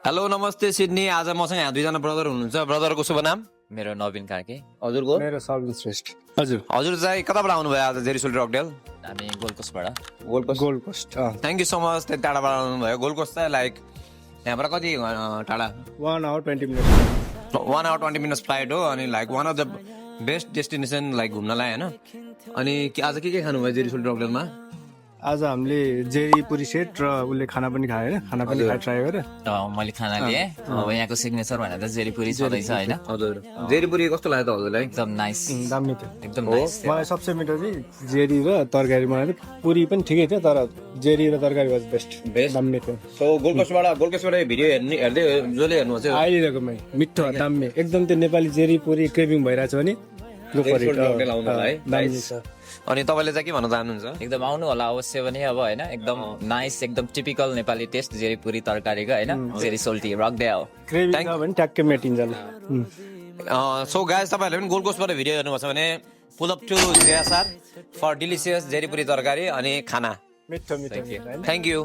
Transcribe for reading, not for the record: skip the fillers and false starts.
Hello नमस्ते Sydney. आज मसँग यहाँ दुईजना ब्रदर हुनुहुन्छ। ब्रदरको शुभ नाम? मेरो नवीन कार्के। हजुरको? मेरो सर्विन श्रेष्ठ। हजुर हजुर चाहिँ कताबाट आउनुभयो आज जेरुसलेम रकडेल? हामी गोल्ड कोस्टबाट। Gold Coast. Thank you so much. त्यति टाढाबाट आउनुभयो। गोल्ड कोस्ट चाहिँ लाइक यहाँबाट कति टाढा? 1 hour 20 minutes। 1 hour 20 minutes flight हो अनि like one of the best destination like घुम्नलाई होइन। अनि आज के खानुभयो जेरुसलेम रकडेलमा? आज हामीले जेरी पुरी सेट र उसले खाना पनि खायो होइन, खाना पनि खाए ट्राई गरेर। मैले खाना लिएँ। अब यहाँको सिग्नेचर भनेर त जेरीपुरी छँदैछ होइन। हजुर जेरीपुरी कस्तो लाग्यो त हजुरलाई? एकदम नाइस, दामी थियो। एकदम नाइस थियो। मलाई सबसे मिठो चाहिँ जेरी र तरकारी बनाएको थियो। पुरी पनि ठिकै थियो तर जेरी र तरकारी वाज बेस्ट। दामी थियो। सो गोल्ड कोस्टबाट भिडियो हेर्दै जसले हेर्नुहुन्छ आइरहेको मिठो दामी एकदम त्यो नेपाली जेरी पुरी क्रेभिङ भइरहेको छ भने दामी छ। अनि तपाईँले चाहिँ के भन्न चाहनुहुन्छ? एकदम आउनु होला अवश्य पनि अब होइन। एकदम नाइस, एकदम टिपिकल नेपाली टेस्ट जेरीपुरी तरकारीको होइन। जेरी सोल्टी रकडेल क्रेभिङ छ भने ट्याक्कै मेटिन्छ ल। सो गाइस तपाईँहरूले पनि गोल्ड कोस्टबाट भिडियो हेर्नुभएको छ भने pull up to JSR for delicious जेरीपुरी तरकारी अनि खाना। मिठो मिठो। Thank you.